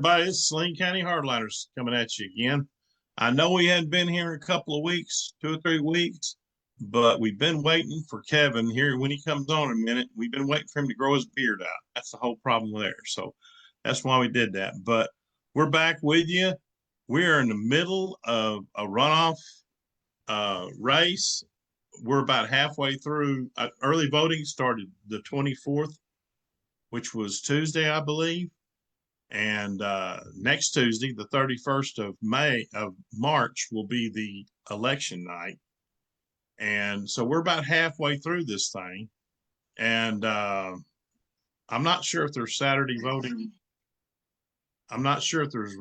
everybody. It's Saline County Hardliners coming at you again. I know we hadn't been here in a couple of weeks, 2 or 3 weeks, but we've been waiting for Kevin here. When he comes on in a minute, we've been waiting for him to grow his beard out. That's the whole problem there. So that's why we did that. But we're back with you. We're in the middle of a runoff race. We're about halfway through. Early voting started the 24th, which was Tuesday, I believe. And next Tuesday, the 31st of March, will be the election night. And so we're about halfway through this thing. And I'm not sure if there's Saturday voting. I'm not sure if there's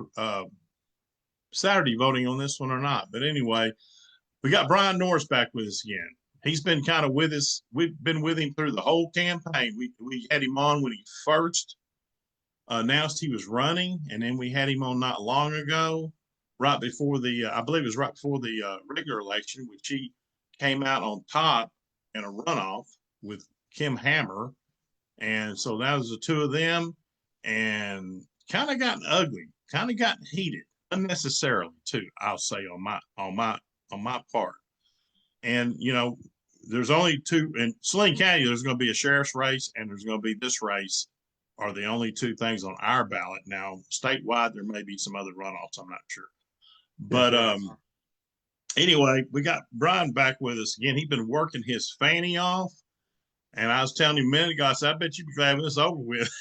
Saturday voting on this one or not. But anyway, we got Bryan Norris back with us again. He's been kind of with us. We've been with him through the whole campaign. We had him on when he first announced he was running, and then we had him on not long ago, right before the I believe it was right before the regular election, which he came out on top in a runoff with Kim Hammer. And so that was the two of them, and kind of gotten ugly, kind of gotten heated unnecessarily too, I'll say on my part. And you know, there's only two in Saline County. There's going to be a sheriff's race, and there's going to be this race are the only two things on our ballot. Now, statewide, there may be some other runoffs. I'm not sure. But anyway, we got Bryan back with us again. He's been working his fanny off. And I was telling him a minute ago, I said, I bet you'd be glad when this is over with.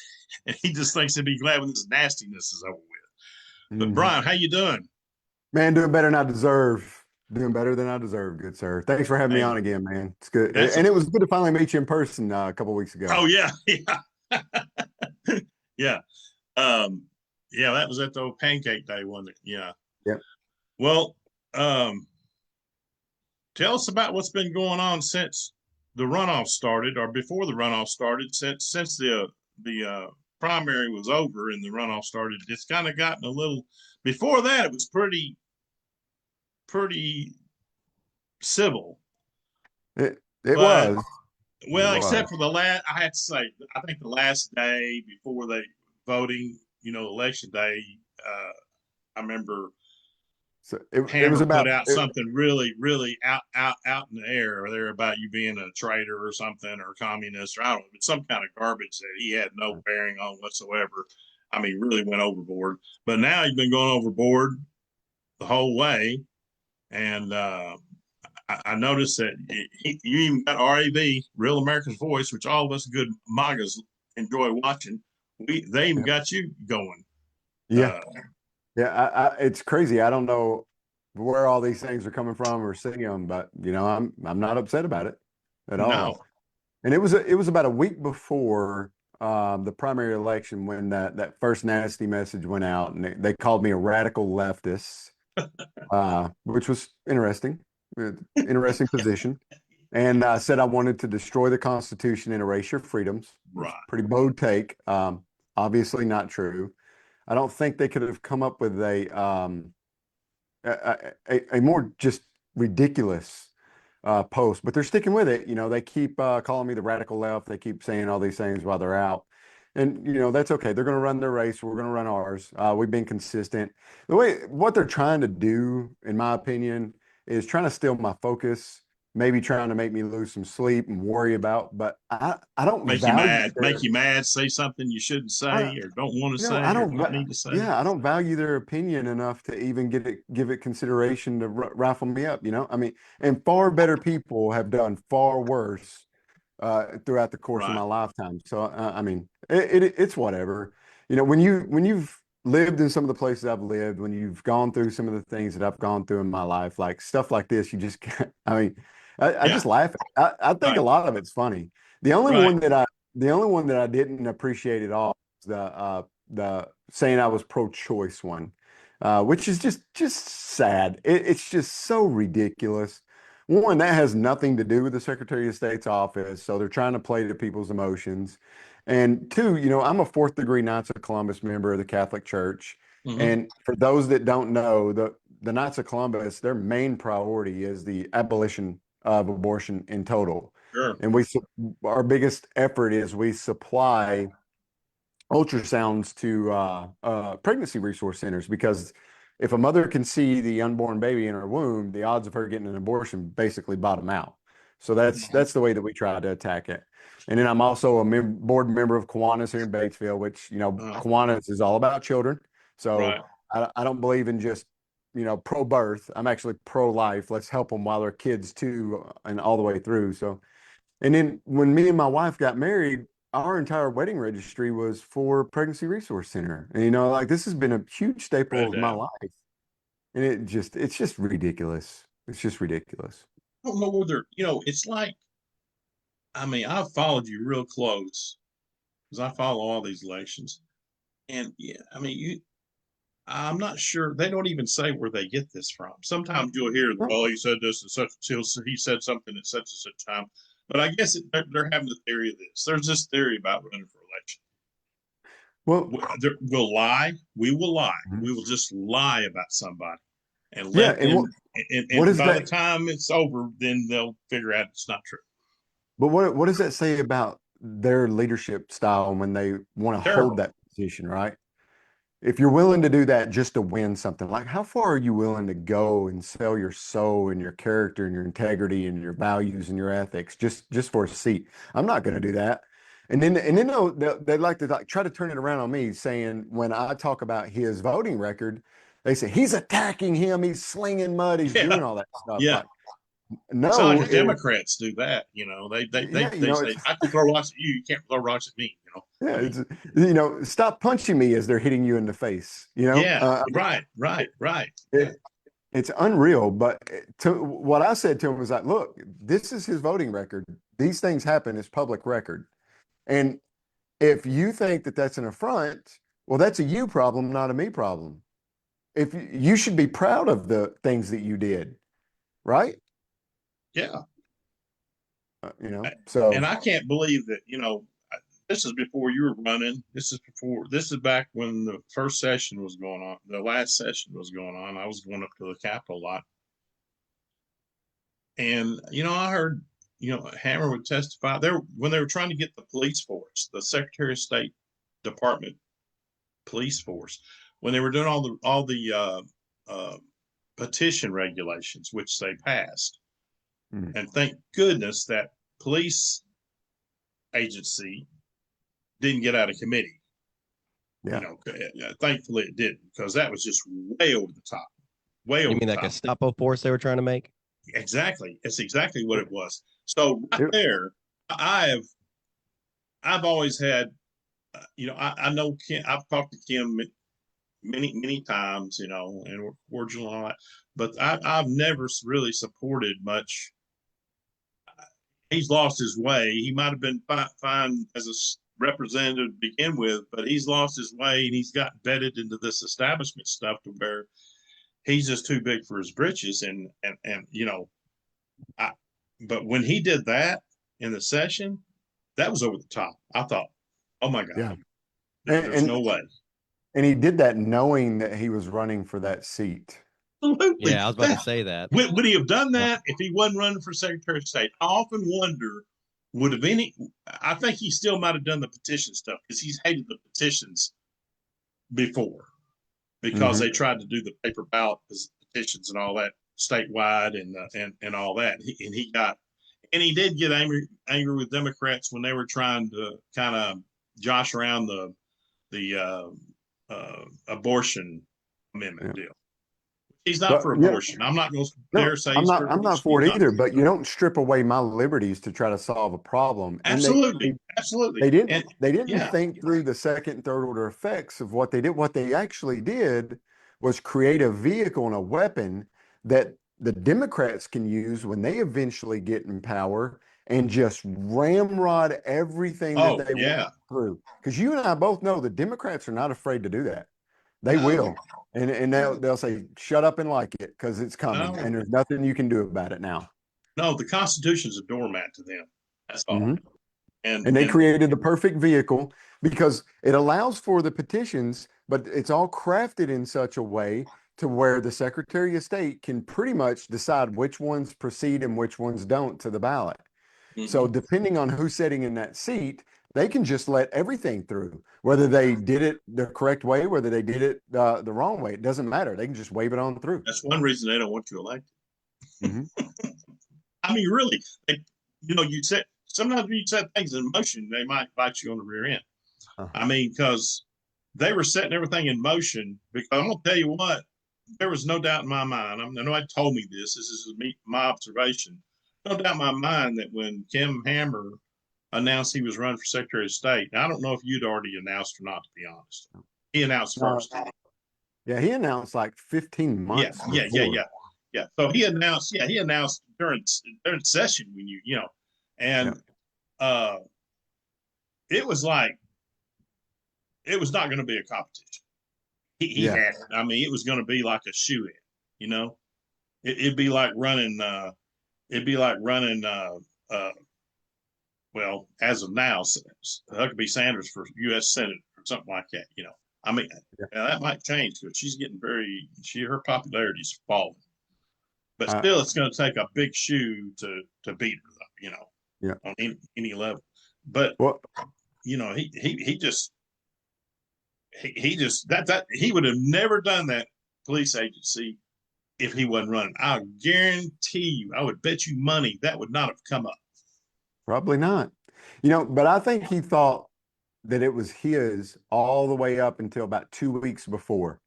And he just thinks he'd be glad when this nastiness is over with. But Bryan, how you doing? Man, doing better than I deserve. Doing better than I deserve, good sir. Thanks for having me on again, man. It's good. And it was good to finally meet you in person a couple of weeks ago. Oh, yeah. Yeah. Yeah, that was at the old pancake day, wasn't it? Yeah. Yeah. Well, tell us about what's been going on since the runoff started, or before the runoff started, since the primary was over and the runoff started. It's kind of gotten a little, before that, it was pretty civil. It was. Well, except for the last, I had to say, I think the last day before the voting, election day, I remember it was about, put out something really, really out in the air there about you being a traitor or something, or communist, or I don't know, but some kind of garbage that he had no bearing on whatsoever. I mean, really went overboard. But now he's been going overboard the whole way. And I noticed that you even got RAV, Real America's Voice, which all of us good MAGAs enjoy watching. They even got you going. Yeah. It's crazy. I don't know where all these things are coming from or seeing them, but I'm not upset about it at all. No. And it was about a week before the primary election when that first nasty message went out, and they called me a radical leftist, which was interesting. Interesting position, and said I wanted to destroy the Constitution and erase your freedoms. Right. Pretty bold take. Obviously not true. I don't think they could have come up with a more just ridiculous post, but they're sticking with it. They keep calling me the radical left. They keep saying all these things while they're out. And, that's okay. They're going to run their race. We're going to run ours. We've been consistent. What they're trying to do, in my opinion, is trying to steal my focus, maybe trying to make me lose some sleep and worry about, but I don't make you mad, say something you shouldn't say or don't want to say, I don't need to say. Yeah, I don't value their opinion enough to even give it consideration to raffle me up, I mean, and far better people have done far worse throughout the course of my lifetime. So, I mean, it's whatever. When you've lived in some of the places I've lived, when you've gone through some of the things that I've gone through in my life, like stuff like this, you just can't. I mean, I just laugh. I think a lot of it's funny. The only one that I didn't appreciate at all was the saying I was pro-choice one, which is just sad. It's just so ridiculous. One, that has nothing to do with the Secretary of State's office, so they're trying to play to people's emotions. And two, I'm a 4th degree Knights of Columbus member of the Catholic Church. Mm-hmm. And for those that don't know, the Knights of Columbus, their main priority is the abolition of abortion in total. Sure. And our biggest effort is we supply ultrasounds to pregnancy resource centers, because if a mother can see the unborn baby in her womb, the odds of her getting an abortion basically bottom out. So that's the way that we try to attack it. And then I'm also a board member of Kiwanis here in Batesville, which, Kiwanis is all about children. So Right. I don't believe in just, pro-birth. I'm actually pro-life. Let's help them while they're kids too, and all the way through. So, and then when me and my wife got married, our entire wedding registry was for Pregnancy Resource Center. And, like, this has been a huge staple of my life. And it's just ridiculous. It's just ridiculous. I don't know whether, it's like, I mean, I've followed you real close because I follow all these elections. And yeah, I mean, I'm not sure. They don't even say where they get this from. Sometimes you'll hear, oh, he said this and such, he said something at such and such time. But I guess they're having the theory of this. There's this theory about running for election. Well, we'll lie. We will lie. Mhm. We will just lie about somebody and Yeah, let and them. And what is by that? the time it's over, then they'll figure out it's not true. But what does that say about their leadership style when they want to hold that position, right? If you're willing to do that just to win something, like, how far are you willing to go and sell your soul and your character and your integrity and your values and your ethics just for a seat? I'm not going to do that. And then they like to try to turn it around on me, saying when I talk about his voting record, they say he's attacking him, he's slinging mud, he's doing all that stuff. Yeah. Like, no, so like the Democrats do that. They say, I can throw rocks at you, you can't throw rocks at me. Yeah, stop punching me as they're hitting you in the face. Yeah, right. It's unreal. But what I said to him was like, look, this is his voting record. These things happen. It's public record. And if you think that that's an affront, well, that's a you problem, not a me problem. If you should be proud of the things that you did, right? Yeah. So. And I can't believe that, this is before you were running. This is back when the first session was going on. The last session was going on. I was going up to the Capitol a lot. And, I heard, Hammer would testify there when they were trying to get the police force, the Secretary of State Department police force, when they were doing all the petition regulations, which they passed. Mm-hmm. And thank goodness that police agency didn't get out of committee. Yeah. Thankfully it didn't, because that was just way over the top. Way over the top. You mean that Gestapo force they were trying to make? Exactly. It's exactly what it was. So right there, I've always had, I know Kim, I've talked to Kim many times, and we're cordial and all that, but I've never really supported much. He's lost his way. He might have been fine as a representative to begin with, but he's lost his way and he's got bedded into this establishment stuff to where he's just too big for his britches. But when he did that in the session, that was over the top. I thought, oh my God, yeah. There's no way. And he did that knowing that he was running for that seat. Absolutely. Yeah, I was about to say that. Would he have done that if he wasn't running for Secretary of State? I often wonder, I think he still might have done the petition stuff because he's hated the petitions before, because they tried to do the paper ballot petitions and all that statewide and all that. He did get angry with Democrats when they were trying to kind of josh around the abortion amendment deal. He's not for abortion. I'm not going to dare say I'm not for it either, but you don't strip away my liberties to try to solve a problem. Absolutely. They didn't think through the second and third order effects of what they did. What they actually did was create a vehicle and a weapon that the Democrats can use when they eventually get in power and just ramrod everything that they want through. Because you and I both know the Democrats are not afraid to do that. They will. And they'll say, shut up and like it, because it's coming. And there's nothing you can do about it now. No, the Constitution's a doormat to them. That's all. Mm-hmm. And they created the perfect vehicle because it allows for the petitions, but it's all crafted in such a way to where the Secretary of State can pretty much decide which ones proceed and which ones don't to the ballot. Mm-hmm. So depending on who's sitting in that seat, They can just let everything through, whether they did it the correct way, whether they did it the wrong way. It doesn't matter. They can just wave it on through. That's one reason they don't want you elected. Mm-hmm. I mean, really, you said sometimes when you set things in motion, they might bite you on the rear end. I mean, because they were setting everything in motion. Because I'm gonna tell you what, there was no doubt in my mind. Nobody told me this. This is my observation. No doubt in my mind that when Kim Hammer announced he was running for Secretary of State, I don't know if you'd already announced or not. To be honest, he announced first. Yeah, he announced like 15 months. Yeah. So he announced. Yeah, he announced during session when and it was like it was not going to be a competition. He had it. I mean, it was going to be like a shoe-in. It'd be like running. Well, as of now, Huckabee Sanders for U.S. Senate or something like that. I mean, that might change because she's getting her popularity's falling. But still, it's going to take a big shoe to beat her, on any level. But he just he would have never done that police agency if he wasn't running. I guarantee you, I would bet you money that would not have come up. Probably not. But I think he thought that it was his all the way up until about 2 weeks before.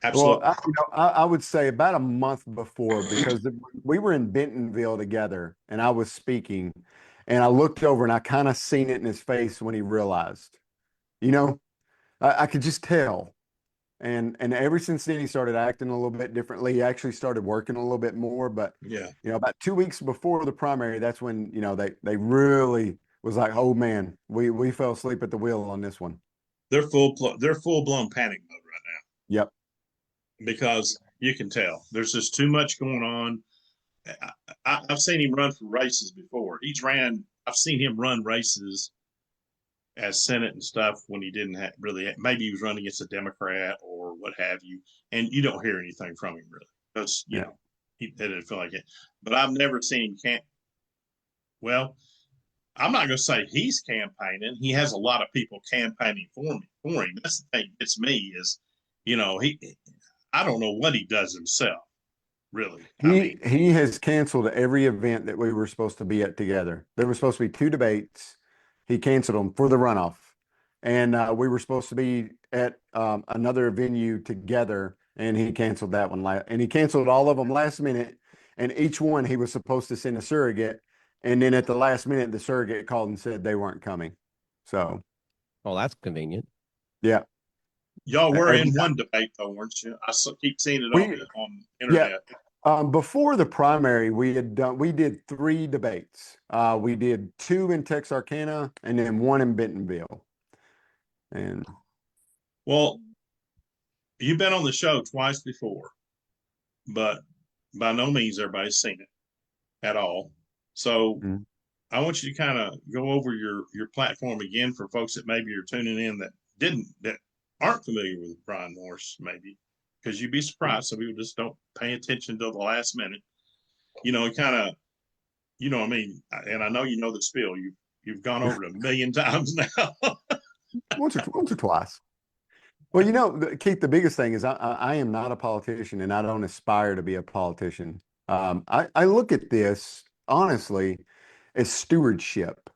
Absolutely. Well, I would say about a month before, because we were in Bentonville together and I was speaking and I looked over and I kind of seen it in his face when he realized, I could just tell. And ever since then, he started acting a little bit differently. He actually started working a little bit more. But, about 2 weeks before the primary, that's when, they really was like, oh, man, we fell asleep at the wheel on this one. They're full-blown panic mode right now. Yep. Because you can tell there's just too much going on. I've seen him run for races before. I've seen him run races as Senate and stuff when he didn't maybe he was running against a Democrat or what have you, and you don't hear anything from him really because he didn't feel like it. But I've never seen him well, I'm not going to say he's campaigning. He has a lot of people campaigning for him. That's the thing that gets me is, I don't know what he does himself, really. He has canceled every event that we were supposed to be at together. There were supposed to be 2 debates. He canceled them for the runoff. And we were supposed to be at another venue together, and he canceled that one. And he canceled all of them last minute. And each one he was supposed to send a surrogate. And then at the last minute, the surrogate called and said they weren't coming. So. Oh, that's convenient. Yeah. Y'all were in one debate, though, weren't you? I keep seeing it on internet. Yeah. Before the primary, we did 3 debates. We did 2 in Texarkana and then 1 in Bentonville. And well, you've been on the show twice before, but by no means everybody's seen it at all. So I want you to kind of go over your platform again for folks that maybe are tuning in that aren't familiar with Bryan Norris, maybe, because you'd be surprised. Some people just don't pay attention till the last minute. Kind of, I mean, and I know you know the spiel. You've gone over it 1,000,000 times now. once or twice. Well, Keith, the biggest thing is I am not a politician and I don't aspire to be a politician. I look at this honestly as stewardship.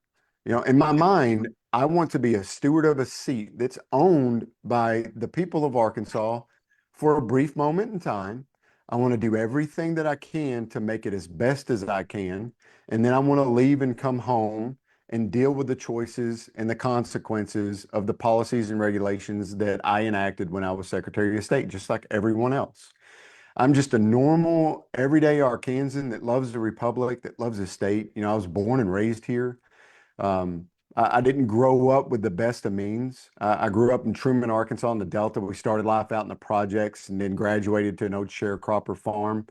In my mind, I want to be a steward of a seat that's owned by the people of Arkansas for a brief moment in time. I want to do everything that I can to make it as best as I can. And then I want to leave and come home and deal with the choices and the consequences of the policies and regulations that I enacted when I was Secretary of State, just like everyone else. I'm just a normal, everyday Arkansan that loves the Republic, that loves the state. I was born and raised here. I didn't grow up with the best of means. I grew up in Truman, Arkansas, in the Delta. We started life out in the projects and then graduated to an old sharecropper farm.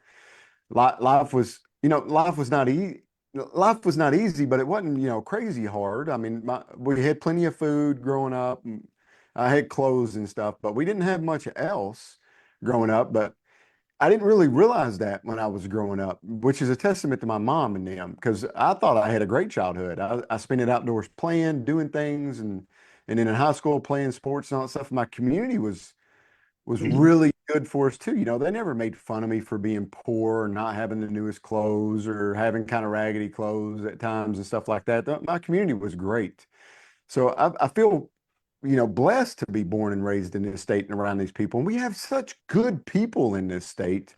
Life was not easy. Life was not easy, but it wasn't, crazy hard. I mean, we had plenty of food growing up. And I had clothes and stuff, but we didn't have much else growing up. But I didn't really realize that when I was growing up, which is a testament to my mom and them, because I thought I had a great childhood. I spent it outdoors playing, doing things, and then in high school playing sports and all that stuff. My community was really good for us too. You know, they never made fun of me for being poor or not having the newest clothes or having kind of raggedy clothes at times and stuff like that. My community was great. So I feel, you know, blessed to be born and raised in this state and around these people. And we have such good people in this state,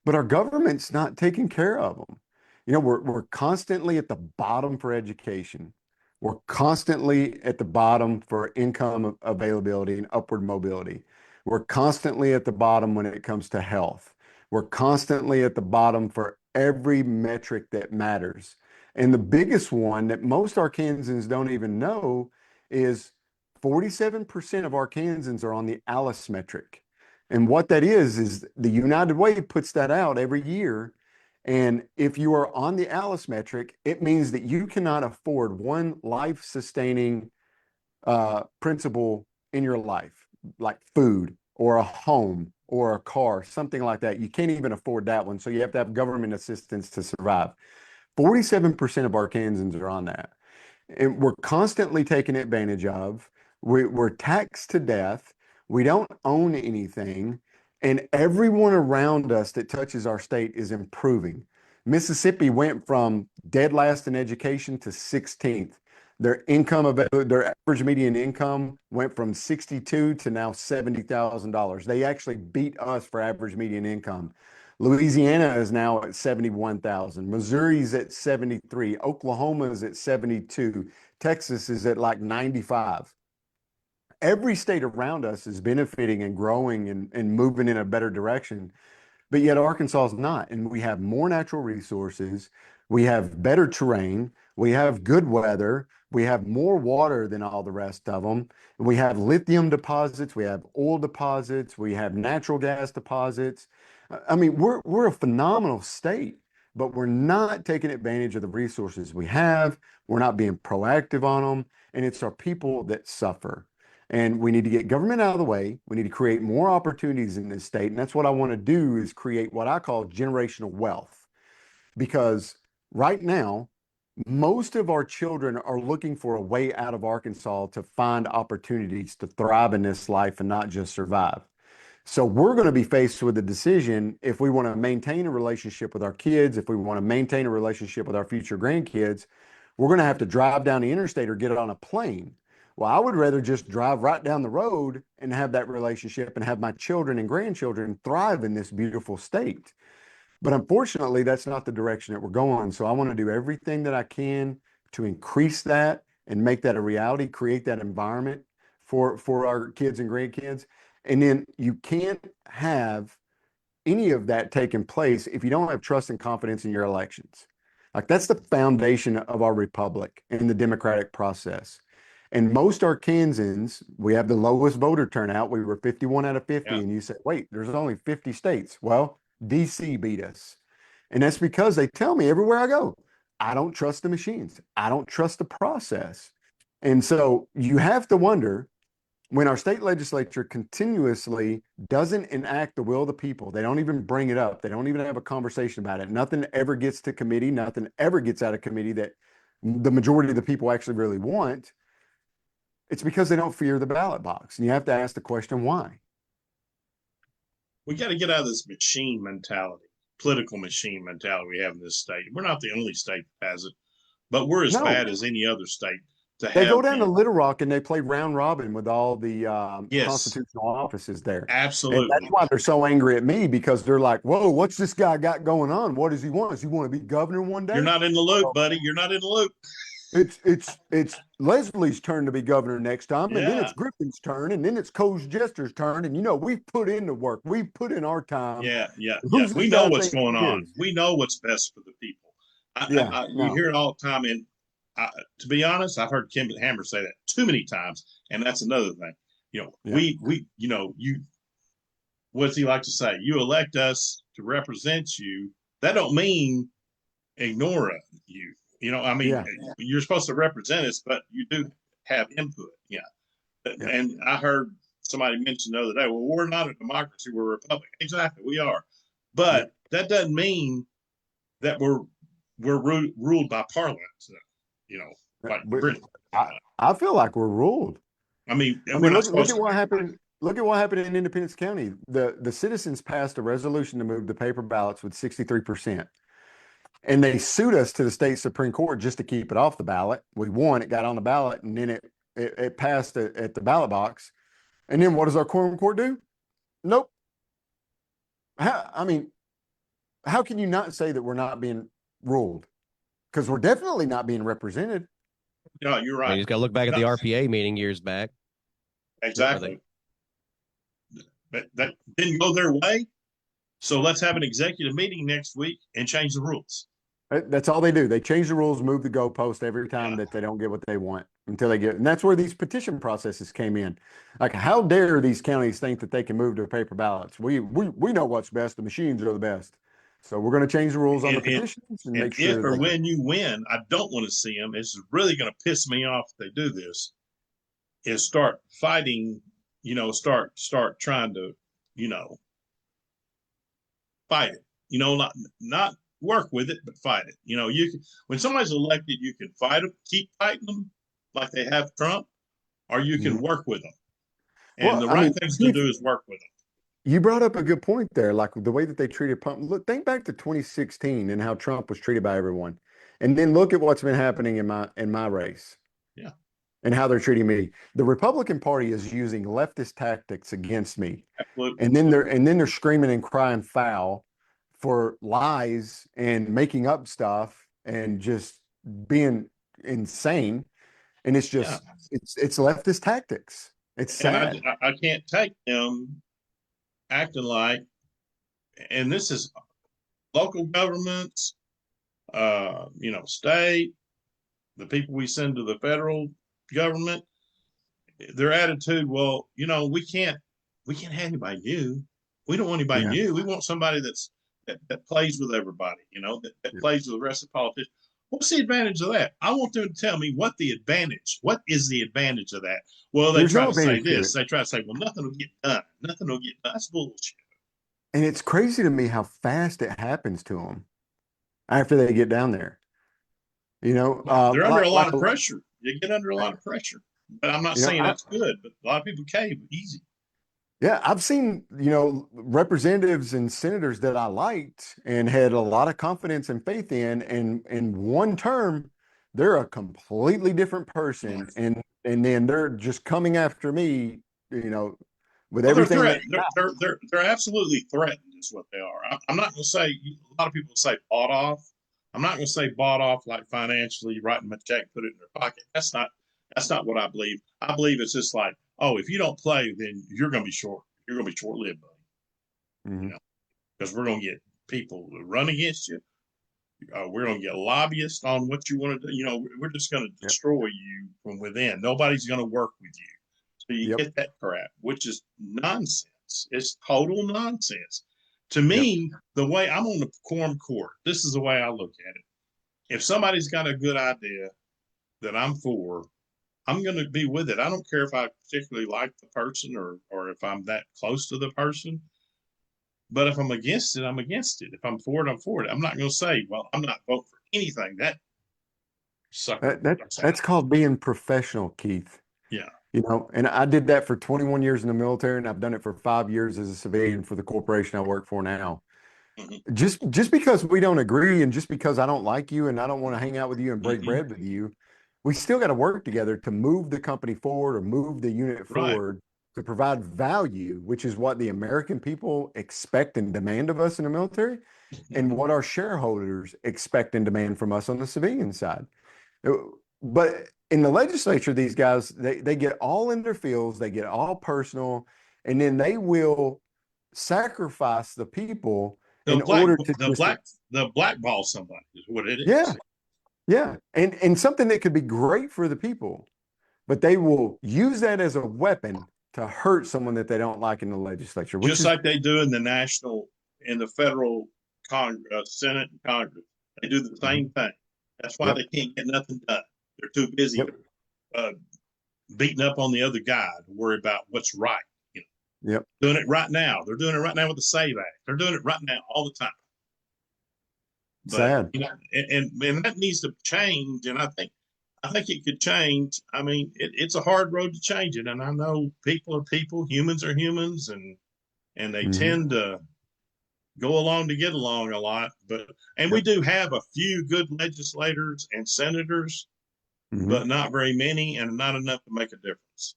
but our government's not taking care of them. You know, we're constantly at the bottom for education. We're constantly at the bottom for income availability and upward mobility. We're constantly at the bottom when it comes to health. We're constantly at the bottom for every metric that matters. And the biggest one that most Arkansans don't even know is 47% of Arkansans are on the ALICE metric. And what that is the United Way puts that out every year. And if you are on the ALICE metric, it means that you cannot afford one life-sustaining principle in your life, like food or a home or a car, something like that. You can't even afford that one. So you have to have government assistance to survive. 47% of Arkansans are on that. And we're constantly taken advantage of. We're taxed to death. We don't own anything. And everyone around us that touches our state is improving. Mississippi went from dead last in education to 16th. Their average median income went from 62 to now $70,000. They actually beat us for average median income. Louisiana is now at 71,000. Missouri's at 73. Oklahoma is at 72. Texas is at like 95. Every state around us is benefiting and growing and moving in a better direction, but yet Arkansas is not. And we have more natural resources. We have better terrain. We have good weather. We have more water than all the rest of them. We have lithium deposits. We have oil deposits. We have natural gas deposits. I mean, we're a phenomenal state, but we're not taking advantage of the resources we have. We're not being proactive on them. And it's our people that suffer. And we need to get government out of the way. We need to create more opportunities in this state. And that's what I want to do, is create what I call generational wealth. Because right now, most of our children are looking for a way out of Arkansas to find opportunities to thrive in this life and not just survive. So we're going to be faced with a decision if we want to maintain a relationship with our kids, if we want to maintain a relationship with our future grandkids. We're going to have to drive down the interstate or get on a plane. Well, I would rather just drive right down the road and have that relationship and have my children and grandchildren thrive in this beautiful state. But unfortunately, that's not the direction that we're going. So I want to do everything that I can to increase that and make that a reality, create that environment for our kids and grandkids. And then you can't have any of that taking place if you don't have trust and confidence in your elections. Like, that's the foundation of our republic and the democratic process. And most Arkansans, we have the lowest voter turnout. We were 51 out of 50. Yeah. And you say, wait, there's only 50 states. Well, DC beat us. And that's because they tell me everywhere I go, I don't trust the machines. I don't trust the process. And so you have to wonder, when our state legislature continuously doesn't enact the will of the people, they don't even bring it up. They don't even have a conversation about it. Nothing ever gets to committee. Nothing ever gets out of committee that the majority of the people actually really want. It's because they don't fear the ballot box. And you have to ask the question, why? We got to get out of this machine mentality, political machine mentality we have in this state. We're not the only state that has it, but we're as bad as any other state. They go down to Little Rock and they play round robin with all the constitutional offices there. Absolutely. And that's why they're so angry at me, because they're like, whoa, what's this guy got going on? What does he want? Does he want to be governor one day? You're not in the loop, buddy. You're not in the loop. It's Leslie's turn to be governor next time, and then it's Griffin's turn, and then it's Coach Jester's turn. And, you know, we've put in the work. We've put in our time. Yeah. We know what's going on. We know what's best for the people. You hear it all the time. And to be honest, I've heard Kim Hammer say that too many times. And that's another thing. You know, what does he like to say? You elect us to represent you. That don't mean ignore you. You know, I mean, you're supposed to represent us, but you do have input. Yeah. And I heard somebody mention the other day, well, we're not a democracy, we're a republic. Exactly, we are. But that doesn't mean that we're ruled by Parliament. You know, like Britain. I feel like we're ruled. I mean, look at what happened. Look at what happened in Independence County. The citizens passed a resolution to move the paper ballots with 63%. And they sued us to the state Supreme Court just to keep it off the ballot. We won, it got on the ballot, and then it passed at the ballot box. And then what does our quorum court do? Nope. How can you not say that we're not being ruled? Because we're definitely not being represented. No, you're right. You just got to look back at the RPA meeting years back. Exactly. But that didn't go their way. So let's have an executive meeting next week and change the rules. That's all they do. They change the rules, move the goalpost every time that they don't get what they want until they get. And that's where these petition processes came in. Like, how dare these counties think that they can move to paper ballots? We know what's best. The machines are the best. So we're going to change the rules on the petitions and make sure. If or when you win, I don't want to see them. It's really going to piss me off if they do this. Is start fighting. Start trying to, fight it. Not work with it, but fight it. You can, when somebody's elected, you can fight them, keep fighting them like they have Trump, or you can work with them. And the right thing to do is work with them. You brought up a good point there, like the way that they treated pump. Look, think back to 2016 and how Trump was treated by everyone, and then look at what's been happening in my race. Yeah, and how they're treating me. The Republican Party is using leftist tactics against me. Absolutely. And then they're screaming and crying foul for lies and making up stuff and just being insane. And it's just it's leftist tactics. It's sad. And I can't take them acting like, and this is local governments, state, the people we send to the federal government, their attitude, well, we can't have anybody new. We don't want anybody new. We want somebody that plays with everybody, that plays with the rest of the politicians. What's the advantage of that? I want them to tell me what is the advantage of that? Well, they try to say this. They try to say, well, nothing will get done. Nothing will get done. That's bullshit. And it's crazy to me how fast it happens to them after they get down there. They're under a lot of pressure. You get under a lot of pressure. But I'm not saying that's good, but a lot of people cave easy. Yeah, I've seen, representatives and senators that I liked and had a lot of confidence and faith in, and in one term, they're a completely different person. And then they're just coming after me, with everything. They're absolutely threatened is what they are. I'm not going to say, a lot of people say bought off. I'm not going to say bought off like financially, writing my check, put it in their pocket. That's not what I believe. I believe it's just like, oh, if you don't play, then you're going to be short. You're going to be short-lived, buddy. Because we're going to get people to run against you. We're going to get lobbyists on what you want to do. We're just going to destroy you from within. Nobody's going to work with you. So you get that crap, which is nonsense. It's total nonsense. To me, the way I'm on the quorum court, this is the way I look at it. If somebody's got a good idea that I'm for, I'm going to be with it. I don't care if I particularly like the person or if I'm that close to the person. But if I'm against it, I'm against it. If I'm for it, I'm for it. I'm not going to say, well, I'm not voting for anything. That's called being professional, Keith. Yeah. And I did that for 21 years in the military, and I've done it for 5 years as a civilian for the corporation I work for now. Mm-hmm. Just because we don't agree, and just because I don't like you and I don't want to hang out with you and break bread with you, we still got to work together to move the company forward or move the unit forward to provide value, which is what the American people expect and demand of us in the military, and what our shareholders expect and demand from us on the civilian side. But in the legislature, these guys, they get all in their fields, they get all personal, and then they will sacrifice the people order to blackball somebody is what it is. Yeah. Yeah. And something that could be great for the people, but they will use that as a weapon to hurt someone that they don't like in the legislature. Just like they do in the federal Congress, Senate and Congress. They do the same thing. That's why they can't get nothing done. They're too busy beating up on the other guy to worry about what's right. Yep. Doing it right now. They're doing it right now with the SAVE Act. They're doing it right now all the time. But, Sad. you know, and that needs to change. And I think it could change. I mean, it's a hard road to change it. And I know people are people, humans are humans, and they tend to go along to get along a lot. And we do have a few good legislators and senators, but not very many, and not enough to make a difference.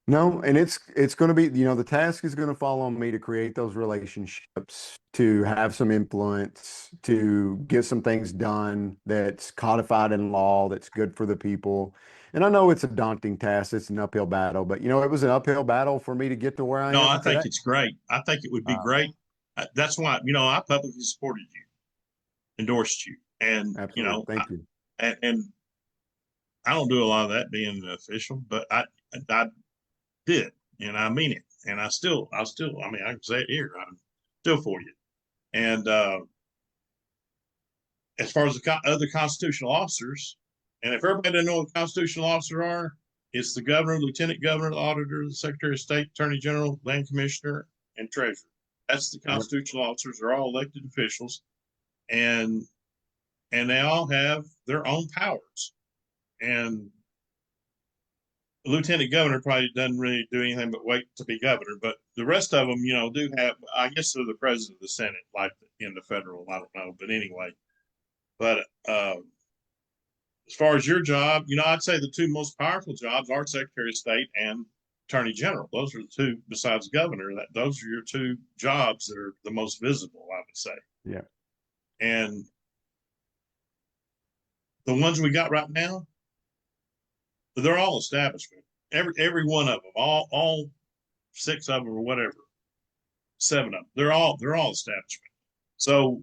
No, and it's going to be, you know, the task is going to fall on me to create those relationships, to have some influence, to get some things done that's codified in law, that's good for the people. And I know it's a daunting task. It's an uphill battle, but you know, it was an uphill battle for me to get to where I am No, I today. think it's great. I think it would be great. That's why, you know, I publicly supported you, endorsed you, and Absolutely. you know, Thank you. And I don't do a lot of that being an official, but I did, and I mean it, and I mean, I can say it here, I'm still for you. And as far as the other constitutional officers, and if everybody doesn't know what constitutional officers are, it's the governor, lieutenant governor, the auditor, the secretary of state, attorney general, land commissioner, and treasurer. That's the constitutional officers. They're all elected officials, and they all have their own powers. And the lieutenant governor probably doesn't really do anything but wait to be governor, but the rest of them, you know, do have, I guess they're the president of the Senate, like in the federal, I don't know, but anyway. But as far as your job, you know, I'd say the two most powerful jobs are Secretary of State and Attorney General. Those are the two, besides governor, those are your two jobs that are the most visible, I would say. Yeah. And the ones we got right now, they're all establishment. Every one of them, all 6 of them or whatever, 7 of them, they're all establishment. So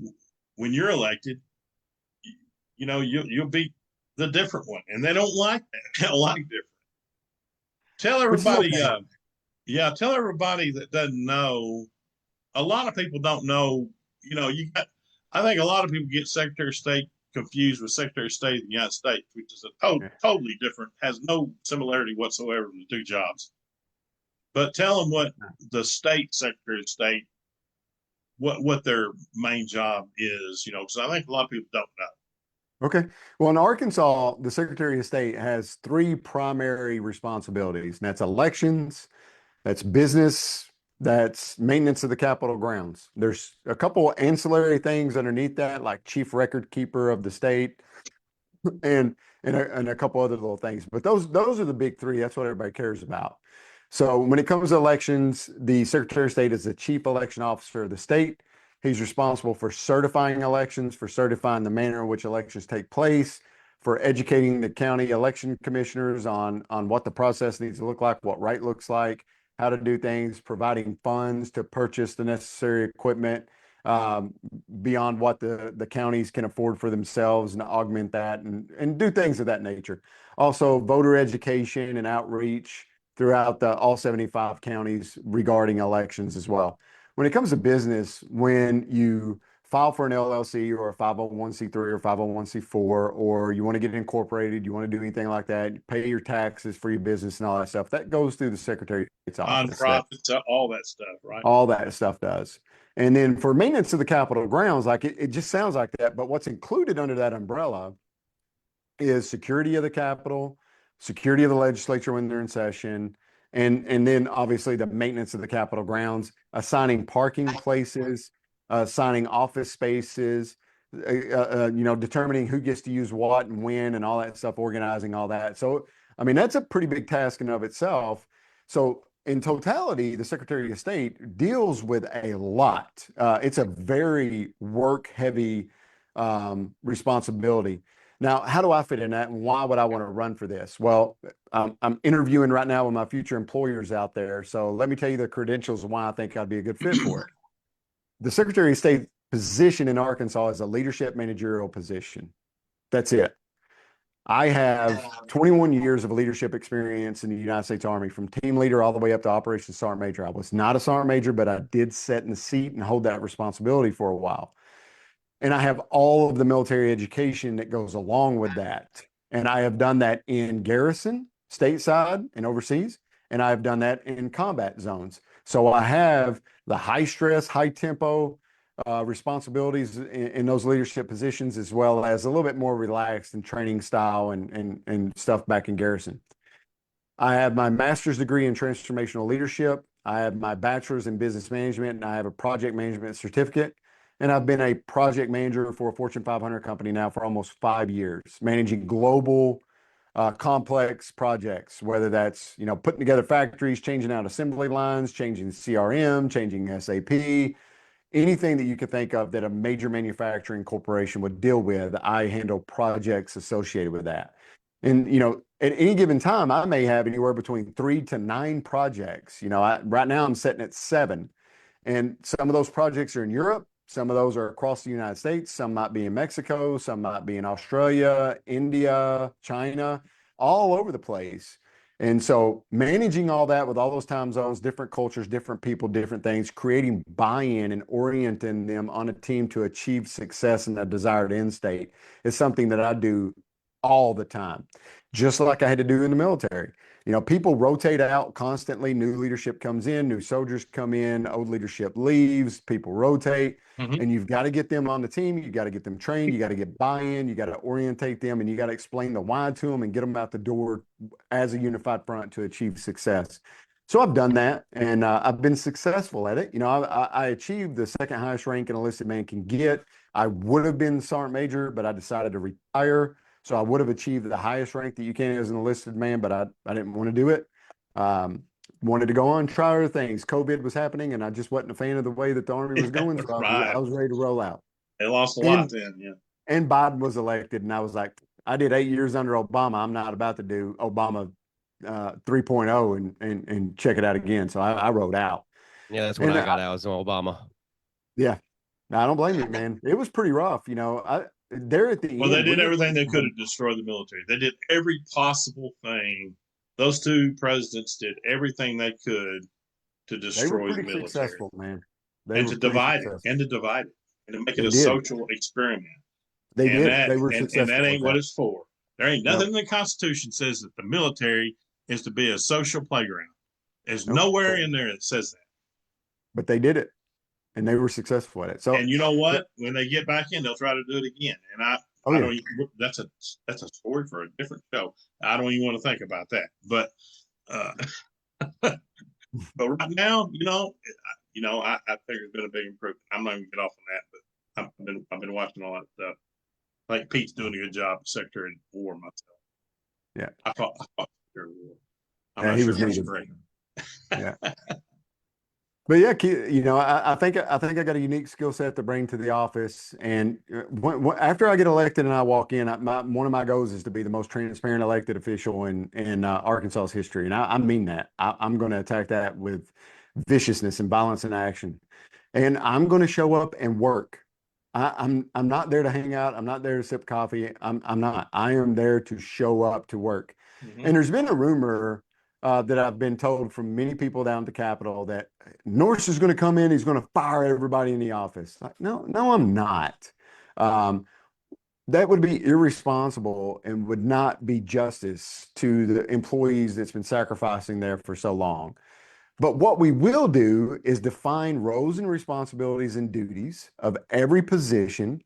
when you're elected, you know, you'll be the different one, and they don't like that. They don't like different. Tell everybody, tell everybody that doesn't know. A lot of people don't know. You know, I think a lot of people get Secretary of State confused with Secretary of State of the United States, which is a totally different, has no similarity whatsoever in the two jobs. But tell them what the state Secretary of State, what their main job is, you know, because I think a lot of people don't know. Okay. Well, in Arkansas, the Secretary of State has 3 primary responsibilities, and that's elections, that's business, that's maintenance of the Capitol grounds. There's a couple ancillary things underneath that, like chief record keeper of the state, and a couple other little things. But those are the big 3. That's what everybody cares about. So when it comes to elections, the Secretary of State is the chief election officer of the state. He's responsible for certifying elections, for certifying the manner in which elections take place, for educating the county election commissioners on what the process needs to look like, what right looks like, how to do things, providing funds to purchase the necessary equipment beyond what the counties can afford for themselves, and to augment that and do things of that nature. Also, voter education and outreach throughout all 75 counties regarding elections as well. When it comes to business, when you file for an LLC or a 501c3 or 501c4, or you want to get incorporated, you want to do anything like that, pay your taxes for your business and all that stuff, that goes through the Secretary of State's office. Nonprofits, all that stuff, right? All that stuff does. And then for maintenance of the Capitol grounds, like it just sounds like that, but what's included under that umbrella is security of the Capitol, security of the legislature when they're in session, and then obviously the maintenance of the Capitol grounds, assigning parking places, assigning office spaces, you know, determining who gets to use what and when and all that stuff, organizing all that. So, I mean, that's a pretty big task in of itself. So in totality, the Secretary of State deals with a lot. It's a very work-heavy responsibility. Now, how do I fit in that, and why would I want to run for this? Well, I'm interviewing right now with my future employers out there. So let me tell you the credentials and why I think I'd be a good fit for it. The Secretary of State position in Arkansas is a leadership managerial position. That's it. I have 21 years of leadership experience in the United States Army, from team leader all the way up to Operations Sergeant Major. I was not a Sergeant Major, but I did sit in the seat and hold that responsibility for a while. And I have all of the military education that goes along with that. And I have done that in garrison, stateside, and overseas. And I have done that in combat zones. So I have the high stress, high tempo responsibilities in those leadership positions, as well as a little bit more relaxed and training style and stuff back in Garrison. I have my master's degree in transformational leadership. I have my bachelor's in business management, and I have a project management certificate. And I've been a project manager for a Fortune 500 company now for almost 5 years, managing global complex projects, whether that's, putting together factories, changing out assembly lines, changing CRM, changing SAP, anything that you could think of that a major manufacturing corporation would deal with. I handle projects associated with that. And, at any given time, I may have anywhere between 3 to 9 projects. Right now I'm sitting at 7. And some of those projects are in Europe. Some of those are across the United States. Some might be in Mexico. Some might be in Australia, India, China, all over the place. And so managing all that with all those time zones, different cultures, different people, different things, creating buy-in and orienting them on a team to achieve success in a desired end state is something that I do all the time, just like I had to do in the military. People rotate out constantly. New leadership comes in, new soldiers come in, old leadership leaves, people rotate, and you've got to get them on the team. You got to get them trained. You got to get buy-in. You got to orientate them, and you got to explain the why to them and get them out the door as a unified front to achieve success. So I've done that, and I've been successful at it. I achieved the second highest rank an enlisted man can get. I would have been sergeant major, but I decided to retire. So I would have achieved the highest rank that you can as an enlisted man, but I didn't want to do it. Wanted to go on, try other things. COVID was happening, and I just wasn't a fan of the way that the Army was going. So I was ready to roll out. They lost a lot then, yeah. And Biden was elected, and I was like, I did 8 years under Obama. I'm not about to do Obama 3.0 and check it out again. So I rode out. Yeah, that's when I got out, was Obama. Yeah. I don't blame you, man. It was pretty rough. They're at the end. Well, they did everything they could to destroy the military. They did every possible thing. Those 2 presidents did everything they could to destroy the military. Successful, man. And to divide it, and to make it a social experiment. They were successful. And that ain't what it's for. There ain't nothing in the Constitution says that the military is to be a social playground. There's nowhere in there that says that. But they did it. And they were successful at it. So, and you know what? When they get back in, they'll try to do it again. And I don't even, that's a story for a different show. I don't even want to think about that. But but right now, I think there's been a big improvement. I'm not gonna get off on that, but I've been watching all that stuff. I think Pete's doing a good job, Secretary of War myself. Yeah, I thought Secretary of War. Yeah, he was great. Yeah. But yeah, I think I got a unique skill set to bring to the office. And after I get elected and I walk in, one of my goals is to be the most transparent elected official in Arkansas's history. And I mean that. I'm going to attack that with viciousness and violence in action. And I'm going to show up and work. I'm not there to hang out. I'm not there to sip coffee. I'm not. I am there to show up to work. And there's been a rumor that I've been told from many people down at the Capitol that Norris is going to come in, he's going to fire everybody in the office. Like, no, I'm not. That would be irresponsible and would not be justice to the employees that's been sacrificing there for so long. But what we will do is define roles and responsibilities and duties of every position.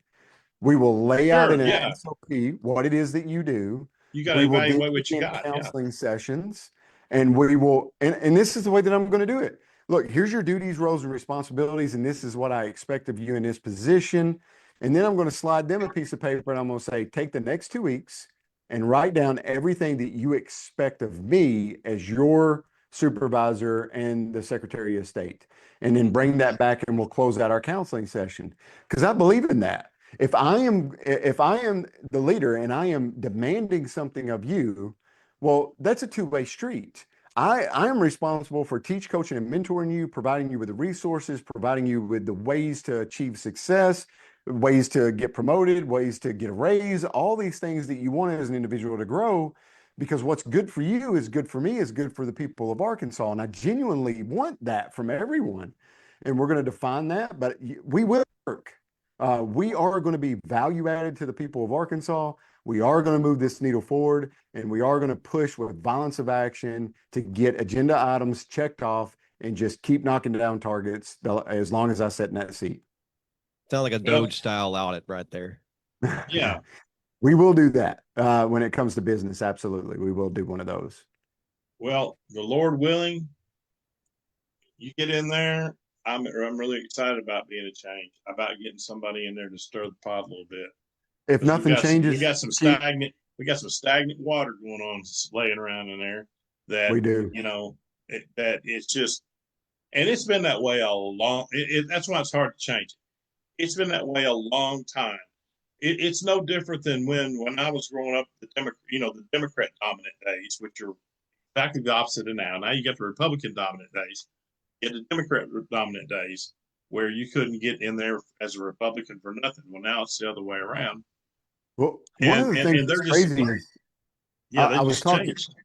We will lay out in an SOP what it is that you do. You got to evaluate what you got. Counseling sessions. And we will, and this is the way that I'm going to do it. Look, here's your duties, roles, and responsibilities, and this is what I expect of you in this position. And then I'm going to slide them a piece of paper, and I'm going to say, take the next 2 weeks and write down everything that you expect of me as your supervisor and the Secretary of State. And then bring that back, and we'll close out our counseling session. Because I believe in that. If I am the leader and I am demanding something of you, well, that's a two-way street. I am responsible for teach, coaching, and mentoring you, providing you with the resources, providing you with the ways to achieve success, ways to get promoted, ways to get a raise, all these things that you want as an individual to grow, because what's good for you is good for me, is good for the people of Arkansas. And I genuinely want that from everyone. And we're going to define that, but we will work. We are going to be value added to the people of Arkansas. We are going to move this needle forward, and we are going to push with violence of action to get agenda items checked off and just keep knocking down targets as long as I sit in that seat. Sound like a DOGE-style audit right there. Yeah. We will do that when it comes to business. Absolutely. We will do one of those. Well, the Lord willing, you get in there. I'm really excited about being a change, about getting somebody in there to stir the pot a little bit. If nothing changes, we got some stagnant water going on, laying around in there. That we do. That it's just, and it's been that way a long. That's why it's hard to change it. It's been that way a long time. It's no different than when I was growing up, the Democrat dominant days, which are exactly the opposite of now. Now you got the Republican dominant days. You get the Democrat dominant days where you couldn't get in there as a Republican for nothing. Well, now it's the other way around. Well, one of the things that's crazy is, I was talking. Changed.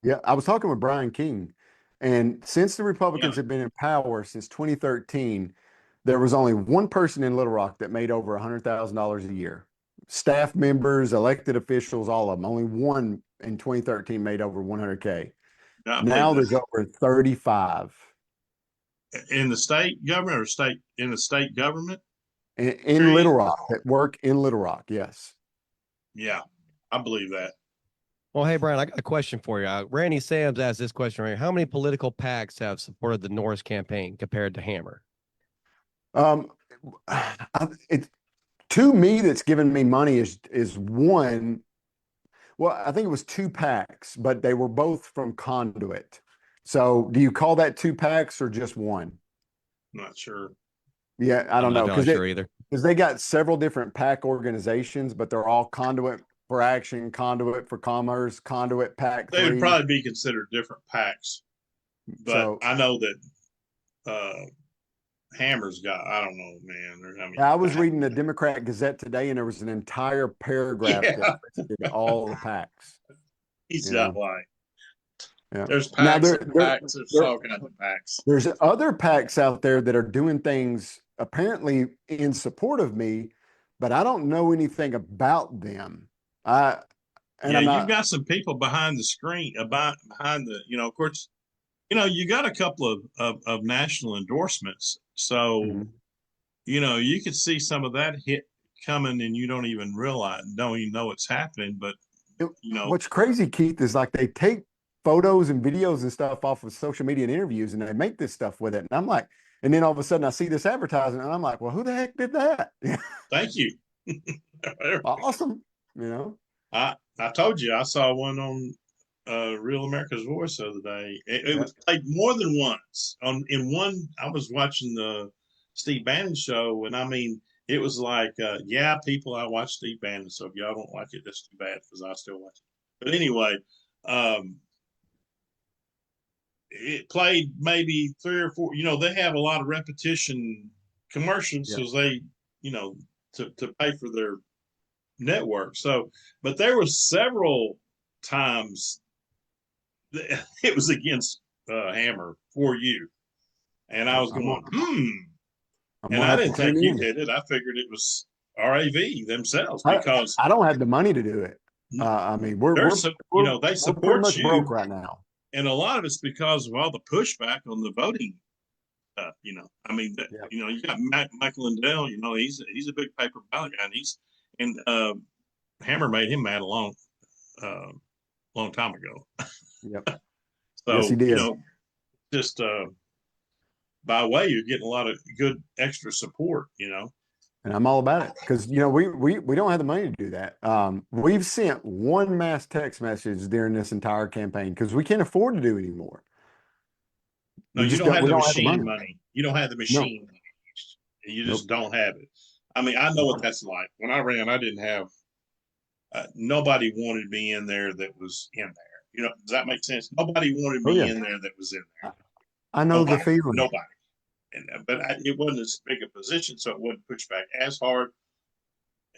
Yeah, I was talking with Brian King, and since the Republicans have been in power since 2013, there was only one person in Little Rock that made over $100,000 a year. Staff members, elected officials, all of them. Only one in 2013 made over 100K. Now there's over 35. In the state government in the state government? In Little Rock, that work in Little Rock, yes. Yeah, I believe that. Well, hey, Brian, I got a question for you. Randy Sams asked this question right here. How many political PACs have supported the Norris campaign compared to Hammer? It to me, that's given me money is one. Well, I think it was 2 PACs, but they were both from Conduit. So do you call that 2 PACs or just one? Not sure. Yeah, I don't know. Not sure either. Because they got several different PAC organizations, but they're all Conduit for Action, Conduit for Commerce, Conduit PAC. They would probably be considered different PACs. But I know that Hammer's got, I don't know, man. I was reading the Democrat Gazette today, and there was an entire paragraph that listed all the PACs. He's got like, yeah. There's PACs and PACs. There's all kinds of PACs. There's other PACs out there that are doing things apparently in support of me, but I don't know anything about them. You've got some people behind the screen, behind the, of course, you got a couple of national endorsements. So, you could see some of that hit coming and you don't even know it's happening. But, what's crazy, Keith, is like they take photos and videos and stuff off of social media and interviews and they make this stuff with it. And I'm like, and then all of a sudden I see this advertisement and I'm like, well, who the heck did that? Thank you. Awesome. I told you, I saw one on Real America's Voice the other day. It was played more than once. In one, I was watching the Steve Bannon show, and I mean, it was like, people, I watch Steve Bannon, so if y'all don't like it, that's too bad because I still watch it. But anyway, it played maybe 3 or 4. They have a lot of repetition commercials because they, to pay for their network. So, but there was several times it was against Hammer for you, and I was going, and I didn't think you did it. I figured it was RAV themselves because I don't have the money to do it. I mean, they support you broke right now, and a lot of it's because of all the pushback on the voting stuff. I mean, you got Michael Lindell. He's a big paper ballot guy, and Hammer made him mad a long time ago. Yep. So, yes, he did. Just by way, you're getting a lot of good extra support, And I'm all about it because, we don't have the money to do that. We've sent one mass text message during this entire campaign because we can't afford to do anymore. No, you don't have the machine money. You don't have the machine money. You just don't have it. I mean, I know what that's like. When I ran, I didn't have, nobody wanted me in there that was in there. Does that make sense? Nobody wanted me in there that was in there. I know the feeling. Nobody. But it wasn't as big a position, so it wouldn't push back as hard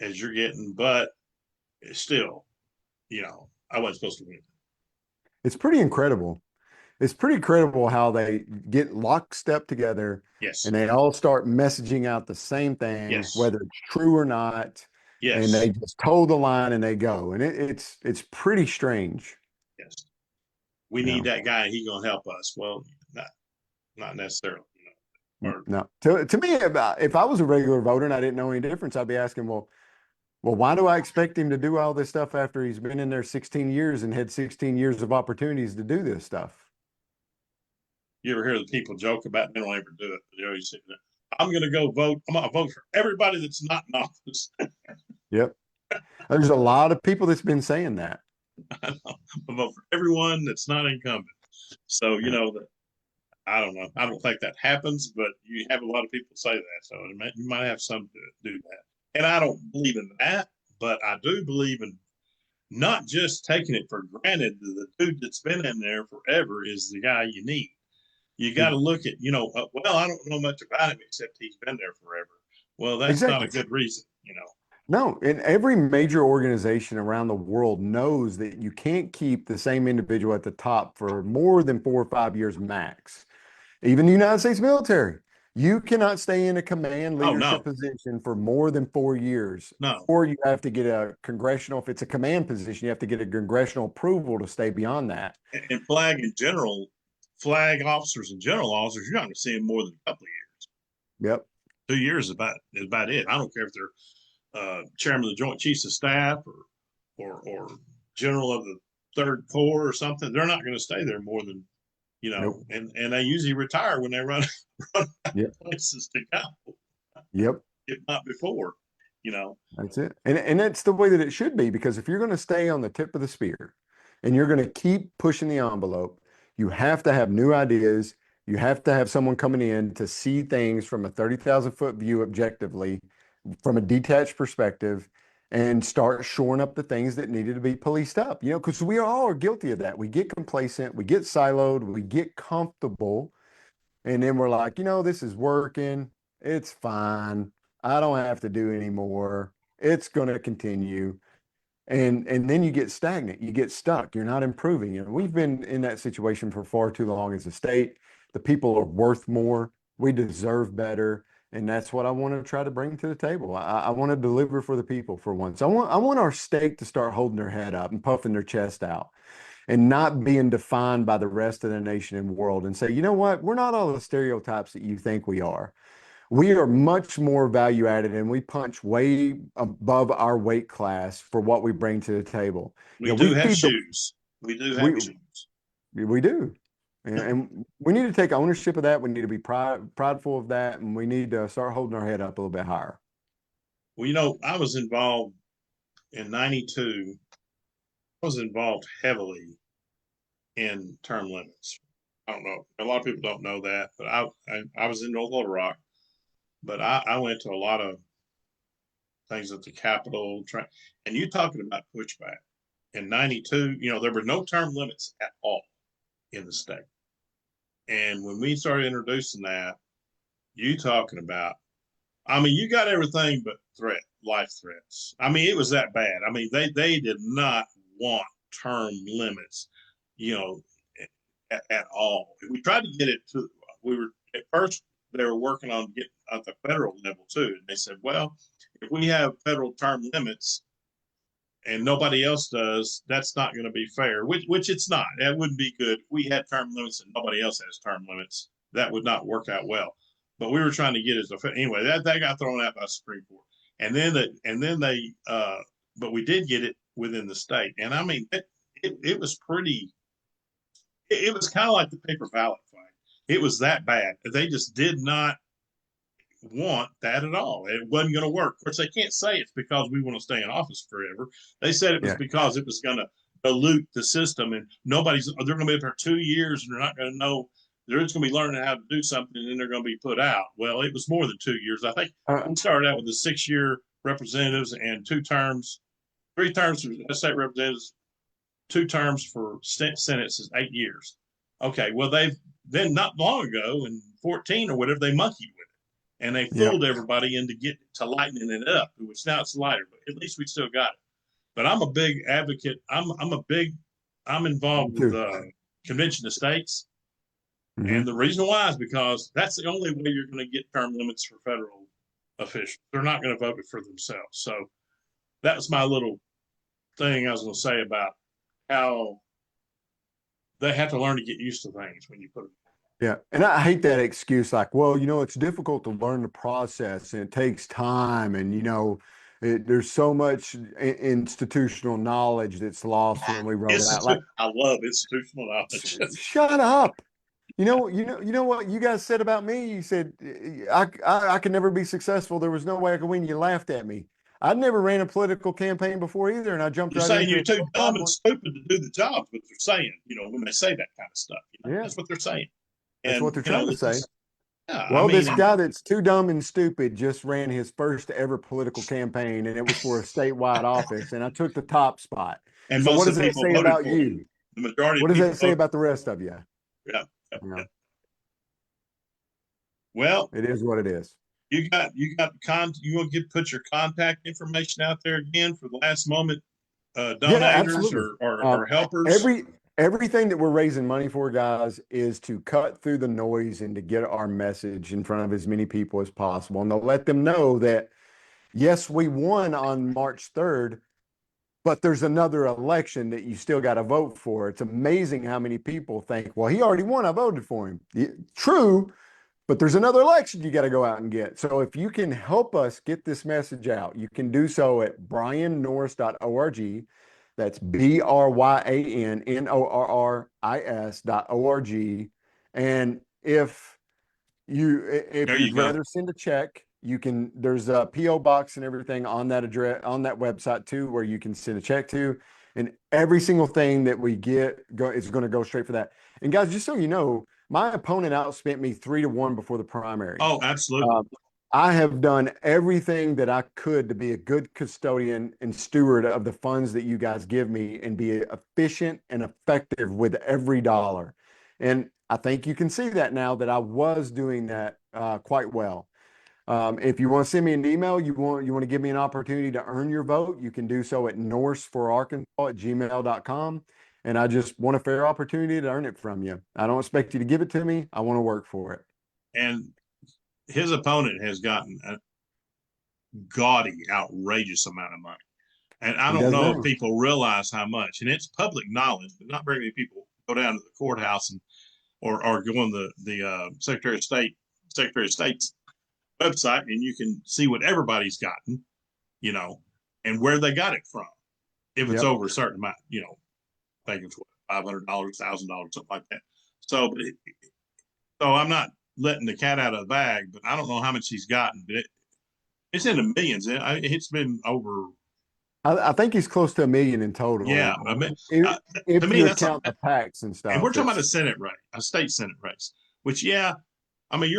as you're getting. But still, I wasn't supposed to win. It's pretty incredible. It's pretty incredible how they get lockstep together. Yes. And they all start messaging out the same thing, whether it's true or not. Yes. And they just toe the line and they go. And it's pretty strange. Yes. We need that guy. He's going to help us. Well, not necessarily, or, No, to me, if I was a regular voter and I didn't know any difference, I'd be asking, well, why do I expect him to do all this stuff after he's been in there 16 years and had 16 years of opportunities to do this stuff? you ever hear the people joke about they don't ever do it? They always say, I'm going to go vote. I'm going to vote for everybody that's not in office. Yep. There's a lot of people that's been saying that. I know. I'm vote for everyone that's not incumbent. So, I don't know. I don't think that happens, but you have a lot of people say that. So you might have some to do that. And I don't believe in that, but I do believe in not just taking it for granted that the dude that's been in there forever is the guy you need. You got to look at, well, I don't know much about him except he's been there forever. Well, that's not a good reason, No, and every major organization around the world knows that you can't keep the same individual at the top for more than 4 or 5 years max. Even the United States military, you cannot stay in a command leadership position for more than 4 years. No. Or you have to get a congressional, if it's a command position, you have to get a congressional approval to stay beyond that. And flag officers and general officers, you're not going to see them more than a couple of years. Yep. 2 years is about it. I don't care if they're chairman of the Joint Chiefs of Staff or general of the Third Corps or something. They're not going to stay there more than, Nope. and they usually retire when they run places to go. Yep. If not before, That's it. And that's the way that it should be, because if you're going to stay on the tip of the spear and you're going to keep pushing the envelope, you have to have new ideas. You have to have someone coming in to see things from a 30,000-foot view objectively, from a detached perspective, and start shoring up the things that needed to be policed up, because we all are guilty of that. We get complacent, we get siloed, we get comfortable, and then we're like, this is working. It's fine. I don't have to do anymore. It's going to continue. And then you get stagnant, you get stuck, you're not improving. We've been in that situation for far too long as a state. The people are worth more. We deserve better. And that's what I want to try to bring to the table. I want to deliver for the people for once. I want our state to start holding their head up and puffing their chest out and not being defined by the rest of the nation and world, and say, you know what? We're not all the stereotypes that you think we are. We are much more value added, and we punch way above our weight class for what we bring to the table. We do have shoes. We do have shoes. We do. And we need to take ownership of that. We need to be prideful of that. And we need to start holding our head up a little bit higher. Well, I was involved in 92. I was involved heavily in term limits. I don't know. A lot of people don't know that, but I was in North Little Rock. But I went to a lot of things at the Capitol, and you talking about pushback. In 92, there were no term limits at all in the state. And when we started introducing that, you talking about, you got everything but life threats. It was that bad. They did not want term limits, at all. We tried to get it at first, they were working on getting at the federal level too. And they said, well, if we have federal term limits and nobody else does, that's not going to be fair, which it's not. That wouldn't be good. If we had term limits and nobody else has term limits, that would not work out well. But we were trying to get it anyway. That got thrown out by the Supreme Court, and then they but we did get it within the state. And it was pretty. It was kind of like the paper ballot fight. It was that bad. They just did not want that at all. It wasn't going to work. Of course, they can't say it's because we want to stay in office forever. They said it was because it was going to dilute the system, and they're going to be up there 2 years, and they're not going to know. They're just going to be learning how to do something, and then they're going to be put out. Well, it was more than 2 years. I think we started out with the 6-year representatives and 3 terms for state representatives, 2 terms for senates is 8 years. Okay, well, then not long ago in 14 or whatever, they monkeyed with it, and they fooled everybody into lightening it up, which now it's lighter, but at least we still got it. But I'm a big advocate. I'm involved with the Convention of States. Mm-hmm. And the reason why is because that's the only way you're going to get term limits for federal officials. They're not going to vote it for themselves. So that was my little thing I was going to say about how they have to learn to get used to things when you put them. Yeah. And I hate that excuse like, well, it's difficult to learn the process and it takes time. And, there's so much institutional knowledge that's lost when we roll it out. Like, I love institutional knowledge. shut up. You know what you guys said about me? You said I could never be successful. There was no way I could win. You laughed at me. I'd never ran a political campaign before either, and I jumped You're right saying into you're it. too dumb and stupid to do the job. What they're saying, when they say that kind of stuff, Yeah. that's what they're saying. That's what they're trying to say. Yeah, Well, this guy that's too dumb and stupid just ran his first ever political campaign, and it was for a statewide office, and I took the top spot. And so most what of does the that people say voted about for you? The majority. What of does people that say about the rest of you? Yeah. Yeah. Well, it is what it is. You got you want to put your contact information out there again for the last moment donators or helpers. Everything that we're raising money for, guys, is to cut through the noise and to get our message in front of as many people as possible, and to let them know that yes, we won on March 3rd, but there's another election that you still got to vote for. It's amazing how many people think, well, he already won, I voted for him. True, but there's another election you got to go out and get. So if you can help us get this message out, you can do so at bryannorris.org. That's BRYANNORRIS.org. And if you'd rather send a check, you can, there's a PO box and everything on that address, on that website too, where you can send a check to, and every single thing that we get is going to go straight for that. And guys, just so you know, my opponent outspent me 3-1 before the primary. Oh, absolutely. I have done everything that I could to be a good custodian and steward of the funds that you guys give me and be efficient and effective with every dollar. And I think you can see that now that I was doing that quite well. If you want to send me an email, you want to give me an opportunity to earn your vote, you can do so at norrisforarkansas@gmail.com. And I just want a fair opportunity to earn it from you. I don't expect you to give it to me. I want to work for it. And his opponent has gotten a gaudy, outrageous amount of money. And I don't know if people realize how much. And it's public knowledge, but not very many people go down to the courthouse or go on the Secretary of State's website, and you can see what everybody's gotten, and where they got it from. If it's over a certain amount, I think it's $500, $1,000, something like that. So I'm not letting the cat out of the bag, but I don't know how much he's gotten. But it's in the millions. It's been over. I think he's close to $1 million in total. Yeah, if you count the PACs and stuff. And we're talking about a Senate race, a state Senate race, which you're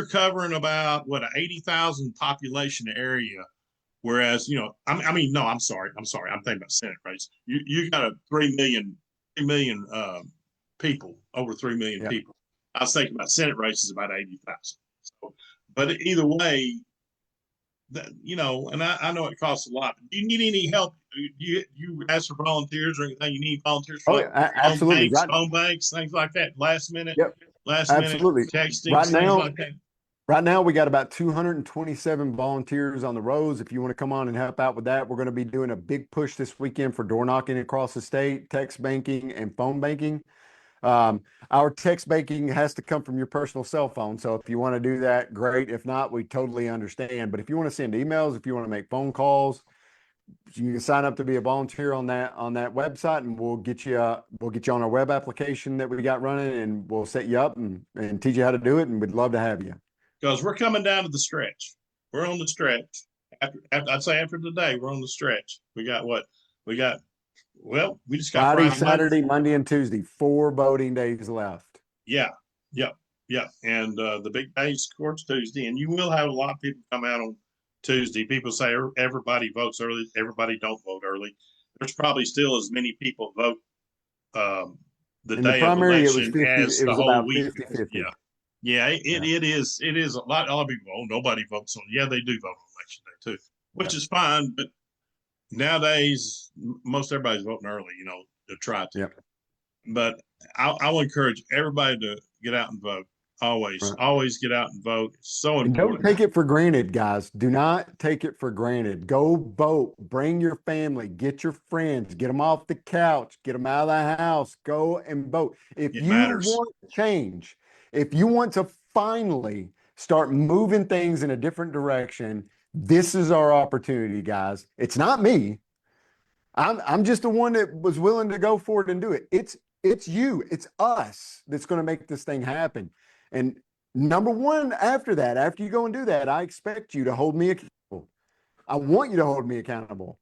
covering about an 80,000 population area. Whereas, I'm sorry. I'm thinking about Senate race. You got 3 million people, over 3 million people. I was thinking about Senate races about 80,000. So, but either way, and I know it costs a lot. Do you need any help? You ask for volunteers or anything? You need volunteers for absolutely. Phone banks, things like that. Last minute absolutely. texting, right things now, like that. Right now, we got about 227 volunteers on the roads. If you want to come on and help out with that, we're going to be doing a big push this weekend for door knocking across the state, text banking, and phone banking. Our text banking has to come from your personal cell phone. So if you want to do that, great. If not, we totally understand. But if you want to send emails, if you want to make phone calls, you can sign up to be a volunteer on that website, and we'll get you on our web application that we got running, and we'll set you up and teach you how to do it. And we'd love to have you. Because we're coming down to the stretch. We're on the stretch. After today, we're on the stretch. We got what? We just got Friday, Saturday, Monday, and Tuesday. 4 voting days left. Yeah. And the big day, of course, Tuesday. And you will have a lot of people come out on Tuesday. People say everybody votes early. Everybody don't vote early. There's probably still as many people vote the day of election as the whole week. 50-50. Yeah, it is a lot of people. Oh, nobody votes on. Yeah, they do vote on election day too, which is fine. But nowadays, most everybody's voting early. To try to. But I will encourage everybody to get out and vote. Always get out and vote. It's so important. And don't take it for granted, guys. Do not take it for granted. Go vote. Bring your family. Get your friends. Get them off the couch. Get them out of the house. Go and vote. If you want change. If you want to finally start moving things in a different direction, this is our opportunity, guys. It's not me. I'm just the one that was willing to go for it and do it. It's you, it's us that's going to make this thing happen. And number one, after you go and do that, I expect you to hold me accountable. I want you to hold me accountable.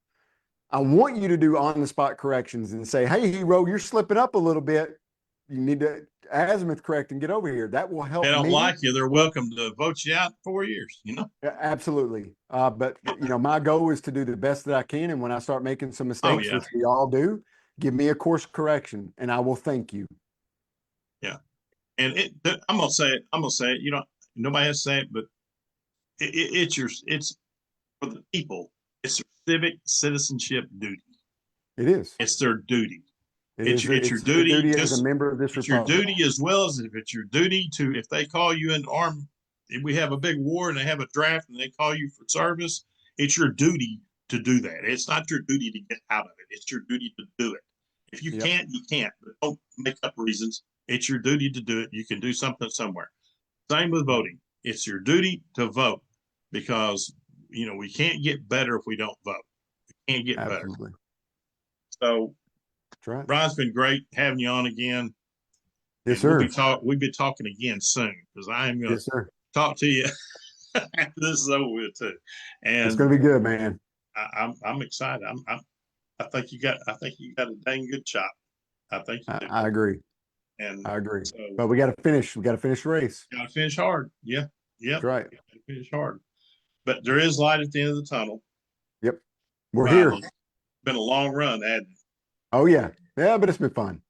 I want you to do on-the-spot corrections and say, hey, hero, you're slipping up a little bit. You need to azimuth correct and get over here. That will help They don't me. like you, they're welcome to vote you out 4 years, you know? Yeah, absolutely. But you know, my goal is to do the best that I can. And when I start making some mistakes, yeah. which we all do, give me a course correction and I will thank you. Yeah. And I'm gonna say it, you know, nobody has to say it, but it's for the people, it's their civic citizenship duty. It is. It's their duty. It's your duty as a member of this it's your republic. duty, as well as if it's your duty to, if they call you in armed, if we have a big war and they have a draft and they call you for service, it's your duty to do that. It's not your duty to get out of it. It's your duty to do it. If you can't, you can't. But don't make up reasons. It's your duty to do it. You can do something somewhere. Same with voting. It's your duty to vote, because, you know, we can't get better if we don't vote. We can't get Absolutely. better. So, That's right. Brian's been great having you on again. Yes, And sir. we'll be talking again soon, because I am going to Yes, sir. talk to you after this is over with too. And It's going to be good, man. I'm excited. I think you got a dang good shot. I think you do. I agree. And I agree. so But we got to finish. We got to finish the race. got to finish hard. Yeah. Yep. That's right. Got to finish hard. But there is light at the end of the tunnel. Yep. We're Finally. here. Been a long run, hadn't it? Oh yeah. Yeah, but it's been fun.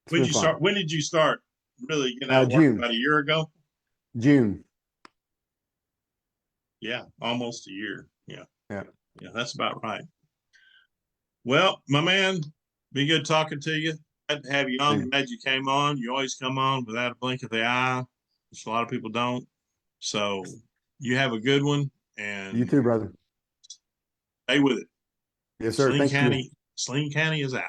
When did you start really getting out of work? June. About a year ago? June. Yeah, almost a year. Yeah. Yeah. Yeah, that's about right. Well, my man, be good talking to you. Glad to have you on. Glad you came on. You always come on without a blink of the eye, which a lot of people don't. So you have a good one, and You too, brother. stay with it. Yes, sir. Thank you. Saline County is out.